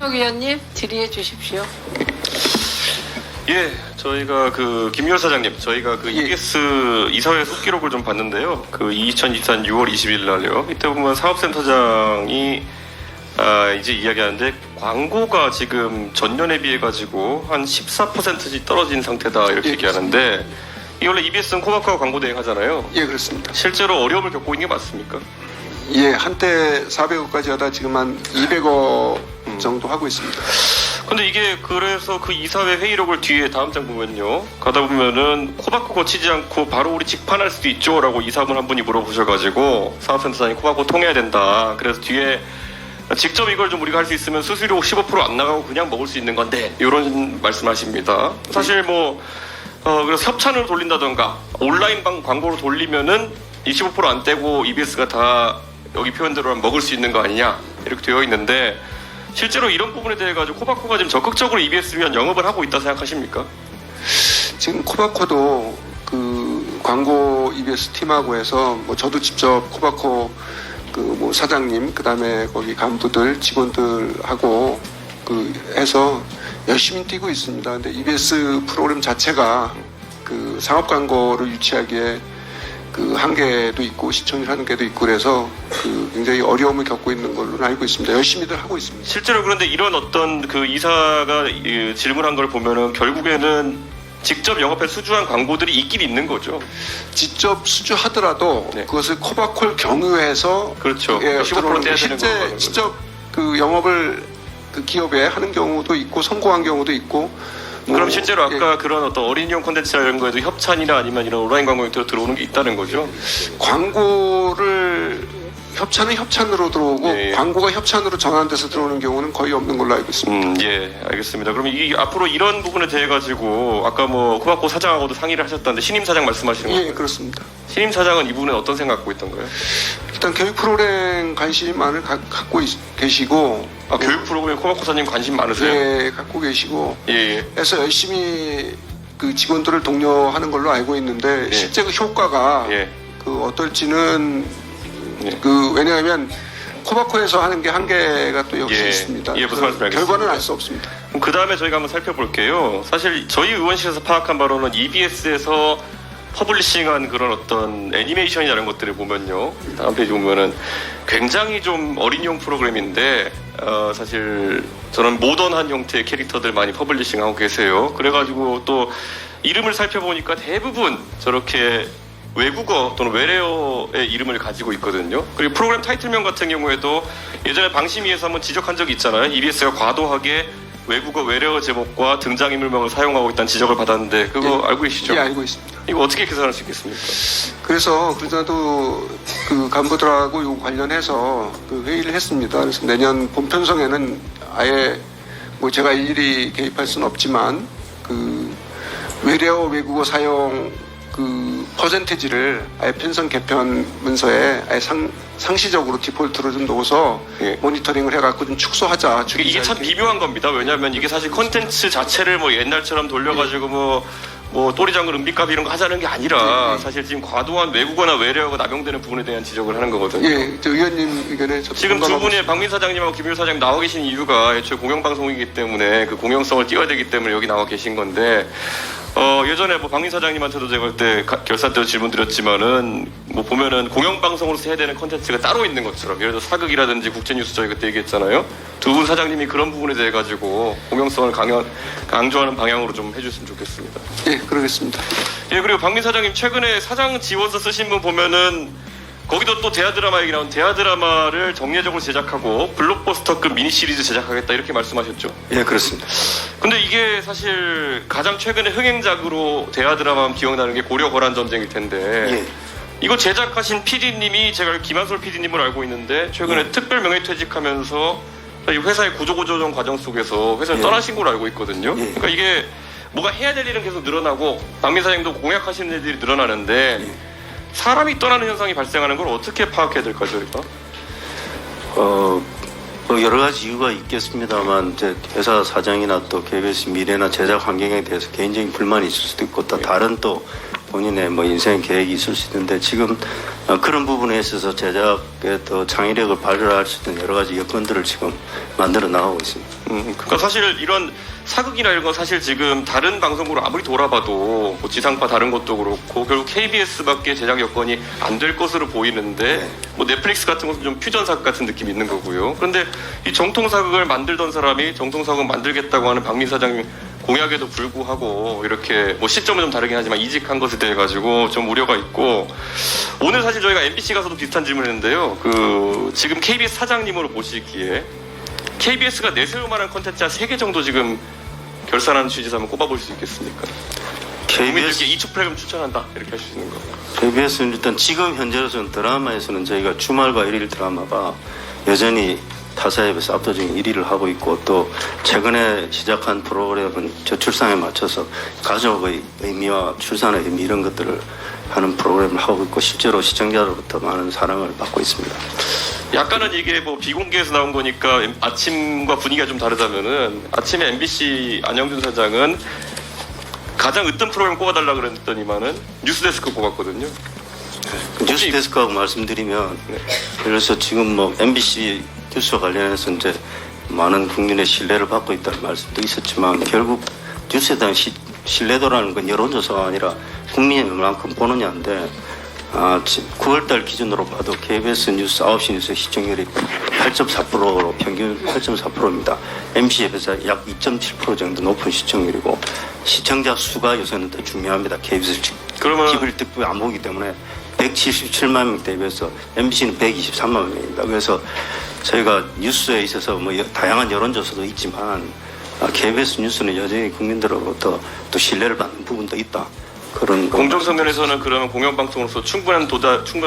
혁 의원님 질의해 주십시오. 예, 저희가 김유열 사장님, 저희가 EBS 이사회 속기록을 좀 봤는데요. 2024년 6월 20일 날요. 이때 보면 사업센터장이 이제 이야기하는데 광고가 지금 전년에 비해 가지고 한 14%씩 떨어진 상태다 이렇게 얘기하는데 이 원래 EBS는 코바코가 광고 대행하잖아요. 예, 그렇습니다. 실제로 어려움을 겪고 있는 게 맞습니까? 예, 한때 400억까지 하다 지금 한 200억 정도 하고 있습니다. 근데 이게 그래서 그 이사회 회의록을 뒤에 다음 장 보면요. 가다 보면은 코바코 거치지 않고 바로 우리 직판할 수도 있죠 라고 이사분 한 분이 물어보셔가지고 사업센터장이 코바코 통해야 된다. 그래서 뒤에 직접 이걸 좀 우리가 할 수 있으면 수수료 15% 안 나가고 그냥 먹을 수 있는 건데 이런 말씀하십니다. 사실 그래서 협찬으로 돌린다던가 온라인 광고로 돌리면은 25%안 떼고 EBS가 다 여기 표현대로 먹을 수 있는 거 아니냐 이렇게 되어 있는데 실제로 이런 부분에 대해 가지고 코바코가 지금 적극적으로 EBS를 위한 영업을 하고 있다 생각하십니까? 지금 코바코도 광고 EBS 팀하고 해서 저도 직접 코바코 사장님 그다음에 거기 간부들 직원들하고 해서 열심히 뛰고 있습니다. 근데 EBS 프로그램 자체가 상업 광고를 유치하기에 한계도 있고 시청률 한계도 있고 그래서 굉장히 어려움을 겪고 있는 걸로 알고 있습니다. 열심히들 하고 있습니다. 실제로 그런데 이런 어떤 이사가 질문한 걸 보면은 결국에는 직접 영업에 수주한 광고들이 있긴 있는 거죠. 직접 수주하더라도 네. 그것을 코바코를 경유해서 그렇죠. 예, 15% 떼야 되는 실제 거거든요. 직접 영업을 기업에 하는 경우도 있고 성공한 경우도 있고. 그럼 실제로 아까 예, 그런 어떤 어린이용 콘텐츠나 이런 거에도 협찬이나 아니면 이런 온라인 광고 형태로 들어오는 게 있다는 거죠. 광고를 협찬은 협찬으로 들어오고 예. 광고가 협찬으로 전환돼서 들어오는 경우는 거의 없는 걸로 알고 있습니다. 예, 알겠습니다. 그럼 앞으로 이런 부분에 대해 가지고 아까 코바코 사장하고도 상의를 하셨다는데 신임 사장 말씀하시는 거예요? 예, 그렇습니다. 신임 사장은 이 부분에 어떤 생각 갖고 있던 거예요? 일단 교육 프로그램 관심을 갖고 계시고 교육 프로그램 코바코 사장님 관심 많으세요? 예, 갖고 계시고 예. 해서 열심히 직원들을 독려하는 걸로 알고 있는데 예. 실제 효과가 예. 어떨지는 예. 왜냐하면 코바코에서 하는 게 한계가 또 역시 예. 있습니다. 예, 무슨 말씀인지 알겠습니다. 결과는 알 수 없습니다. 그럼 그 다음에 저희가 한번 살펴볼게요. 사실 저희 의원실에서 파악한 바로는 EBS에서 퍼블리싱한 그런 어떤 애니메이션이나 이런 것들을 보면요. 다음 페이지 보면은 굉장히 좀 어린이용 프로그램인데 사실 저는 모던한 형태의 캐릭터들 많이 퍼블리싱하고 계세요. 그래가지고 또 이름을 살펴보니까 대부분 저렇게 외국어 또는 외래어의 이름을 가지고 있거든요. 그리고 프로그램 타이틀명 같은 경우에도 예전에 방심위에서 한번 지적한 적이 있잖아요. EBS가 과도하게 외국어 외래어 제목과 등장인물명을 사용하고 있다는 지적을 받았는데 그거 예. 알고 계시죠? 예, 알고 있습니다. 이거 어떻게 개선할 수 있겠습니까? 그래서 나도 간부들하고 요 관련해서 회의를 했습니다. 그래서 내년 본편성에는 아예 제가 일일이 개입할 수는 없지만 외래어 외국어 사용 퍼센티지를 아예 편성 개편 문서에 아예 상시적으로 디폴트로 좀 넣어서 예. 모니터링을 해갖고 좀 축소하자. 이게 참 미묘한 겁니다. 왜냐하면 이게 사실 콘텐츠 자체를 옛날처럼 돌려가지고 또리장군 은비값 이런 거 하자는 게 아니라 사실 지금 과도한 외국어나 외래어가 남용되는 부분에 대한 지적을 하는 거거든요. 예, 저 의원님 의견에 저도 지금 두 공감하고 분이 있습니다. 박민 사장님하고 김유 사장님 나와 계신 이유가 애초에 공영방송이기 때문에 그 공영성을 띄워야 되기 때문에 여기 나와 계신 건데 예전에 박민 사장님한테도 제가 그때 결산 때도 질문 드렸지만은 보면은 공영방송으로서 해야 되는 콘텐츠가 따로 있는 것처럼 예를 들어 사극이라든지 국제뉴스 저희 그때 얘기했잖아요. 두 분 사장님이 그런 부분에 대해 가지고 공영성을 강조하는 방향으로 좀 해줬으면 좋겠습니다. 예, 그러겠습니다. 예, 그리고 박민 사장님 최근에 사장 지원서 쓰신 분 보면은 거기도 또 대하드라마 얘기 나온 대하드라마를 정례적으로 제작하고 블록버스터급 미니 시리즈 제작하겠다 이렇게 말씀하셨죠? 예, 그렇습니다. 근데 이게 사실 가장 최근에 흥행작으로 대하드라마 기억나는 게 고려 거란 전쟁일 텐데 예. 이거 제작하신 PD님이 제가 김한솔 PD님을 알고 있는데 최근에 특별 명예퇴직하면서 이 회사의 구조조정 과정 속에서 회사를 떠나신 걸로 알고 있거든요. 그러니까 이게 뭐가 해야 될 일은 계속 늘어나고 박민 사장님도 공약하시는 일들이 늘어나는데 사람이 떠나는 현상이 발생하는 걸 어떻게 파악해야 될까요, 저희가? 여러 가지 이유가 있겠습니다만 이제 회사 사정이나 또 KBS 미래나 제작 환경에 대해서 개인적인 불만이 있을 수도 있고 또 다른 또 본인의 뭐 인생 계획이 있을 수 있는데 지금 그런 부분에 있어서 제작에 또 창의력을 발휘할 수 있는 여러 가지 여건들을 지금 만들어 나가고 있습니다. 그러니까 사실 이런 사극이나 이런 건 사실 지금 다른 방송국으로 아무리 돌아봐도 뭐 지상파 다른 것도 그렇고 결국 KBS밖에 제작 여건이 안 될 것으로 보이는데 네. 뭐 넷플릭스 같은 것은 좀 퓨전 사극 같은 느낌이 있는 거고요. 그런데 이 정통 사극을 만들던 사람이 정통 사극 만들겠다고 하는 박민 사장님 공약에도 불구하고 이렇게 뭐 시점은 좀 다르긴 하지만 이직한 것에 대해 가지고 좀 우려가 있고 오늘 사실 저희가 MBC 가서도 비슷한 질문을 했는데요. 그 지금 KBS 사장님으로 보시기에 KBS가 내세울 만한 컨텐츠 한 3개 정도 지금 결산하는 취지에서 한번 꼽아볼 수 있겠습니까? 국민들께 이축 프로그램 추천한다 이렇게 할 수 있는 거. KBS는 일단 지금 현재로서는 드라마에서는 저희가 주말과 일일 드라마가 여전히 타사에 비해서 압도적인 1위를 하고 있고 또 최근에 시작한 프로그램은 저출산에 맞춰서 가족의 의미와 출산의 의미 이런 것들을 하는 프로그램을 하고 있고 실제로 시청자로부터 많은 사랑을 받고 있습니다. 약간은 이게 뭐 비공개에서 나온 거니까 아침과 분위기가 좀 다르다면은 아침에 MBC 안영준 사장은 가장 으뜸 프로그램 꼽아달라 그랬더니만은 뉴스데스크 꼽았거든요. 뉴스데스크하고 말씀드리면 그래서 지금 뭐 MBC 뉴스와 관련해서 이제 많은 국민의 신뢰를 받고 있다는 말씀도 있었지만 결국 뉴스에 대한 신뢰도라는 건 여론조사가 아니라 국민이 얼마만큼 보느냐인데 9월달 기준으로 봐도 KBS 뉴스 9시 뉴스 시청률이 8.4%로 평균 8.4%입니다. MBC에 비해서 약 2.7% 정도 높은 시청률이고 시청자 수가 요새는 더 중요합니다. KBS 그러면 기블 특별 안 보기 때문에 177만 명대에 비해서 MBC는 123만 명입니다. 그래서 저희가 뉴스에 있어서 뭐 다양한 여론조사도 있지만 KBS 뉴스는 여전히 국민들로부터 또 신뢰를 받는 부분도 있다. 그런 공정성 면에서는 그러면 공영방송으로서 충분한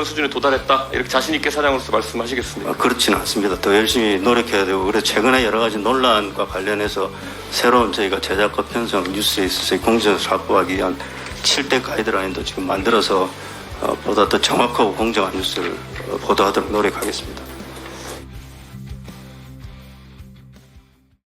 수준에 도달했다 이렇게 자신 있게 사장으로서 말씀하시겠습니까? 그렇지는 않습니다. 더 열심히 노력해야 되고 그래서 최근에 여러 가지 논란과 관련해서 새로운 저희가 제작과 편성 뉴스에 있어서 공정성을 확보하기 위한 7대 가이드라인도 지금 만들어서 보다 더 정확하고 공정한 뉴스를 보도하도록 노력하겠습니다.